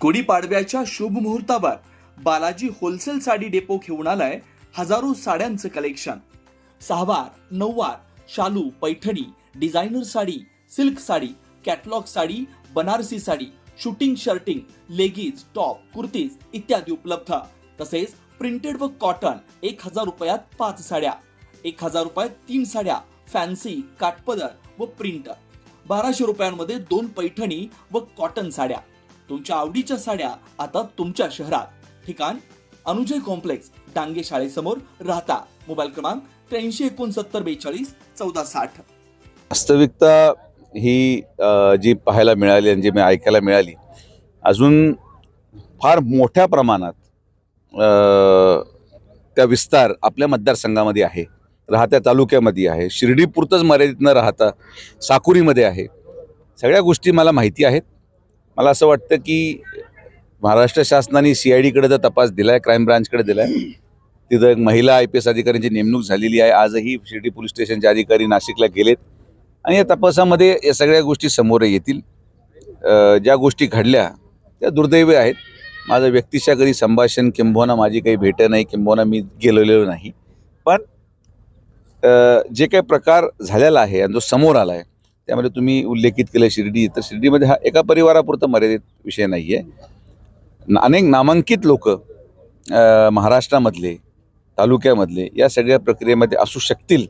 गुढीपाडव्याच्या शुभ मुहूर्तावर बालाजी होलसेल साडी डेपो घेऊन आलाय हजारो साड्यांचं कलेक्शन। सहावार, नऊवार, शालू, Paithani, designer sari, silk sari, catalogue sari, Banarasi sari, shooting shirting, leggings, top, kurtis इत्यादी उपलब्ध। तसेच प्रिंटेड व कॉटन 1000 रुपयात 5 साड्या, 1000 रुपयात 3 साड्या, फॅन्सी, काठपदर व प्रिंट, 1200 रुपयांमध्ये 2 पैठणी व कॉटन साड्या। तुमच्या आवडीच्या साड्या आता तुमच्या शहरात। ठिकाण अनुजय कॉम्प्लेक्स, डांगे शाळेसमोर, राहता। मोबाईल क्रमांक 83 72 42 1460। वास्तविकता ही जी पाहायला मिळाली आणि जी मी ऐकायला मिळाली, अजून फार मोठ्या प्रमाणात त्या विस्तार आपल्या मतदारसंघामध्ये आहे, राहत्या तालुक्यामध्ये आहे, शिर्डीपुरतंच मर्यादित न राहता साकुरीमध्ये आहे। सगळ्या गोष्टी मला माहिती आहेत। मला असं वाटतं की महाराष्ट्र शासनाने CID कडे तपास दिलाय, क्राईम ब्रांचकडे दिलाय। तिथं एक महिला IPS अधिकाऱ्यांची नेमणूक झालेली आहे। आजही शिर्डी पोलीस स्टेशनचे अधिकारी नाशिकला गेलेत आणि या तपासामध्ये या सगळ्या गोष्टी समोर येतील। ज्या गोष्टी घडल्या त्या दुर्दैवी आहेत। माझं व्यक्तिशः कधी संभाषण किंबहुना माझी काही भेट नाही, किंबहुना मी गेलेलो नाही, पण जे काही प्रकार झालेला आहे आणि जो समोर आला आहे त्यामध्ये तुम्ही उल्लेखित केलं शिर्डी, तर शिर्डीमध्ये हा एका परिवारापुरता मर्यादित विषय नाही आहे। अनेक नामांकित लोक महाराष्ट्रामधले, तालुक्यामधले या सगळ्या प्रक्रियेमध्ये असू शकतील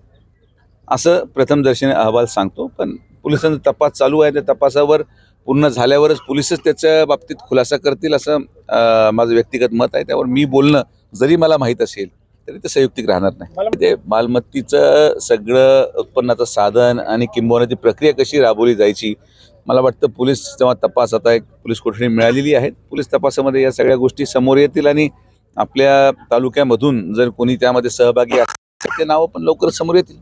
असं प्रथमदर्शनी अहवाल सांगतो। पण पोलिसांचा तपास चालू आहे, त्या तपासावर पूर्ण झाल्यावरच पोलिसच त्याच्या बाबतीत खुलासा करतील असं माझं व्यक्तिगत मत आहे। त्यावर मी बोलणं जरी मला माहीत असेल तरी ते संयुक्तिक राहणार नाही। ते मालमत्तीचं सगळं उत्पन्नाचं साधन आणि किंबहुना ती प्रक्रिया कशी राबवली जायची, मला वाटतं पोलीस जेव्हा तपास, आता एक पोलीस कोठडी मिळालेली आहे, पोलीस तपासामध्ये या सगळ्या गोष्टी समोर येतील आणि आपल्या तालुक्यामधून जर कोणी त्यामध्ये सहभागी असेल ते नावं पण लवकर समोर येतील।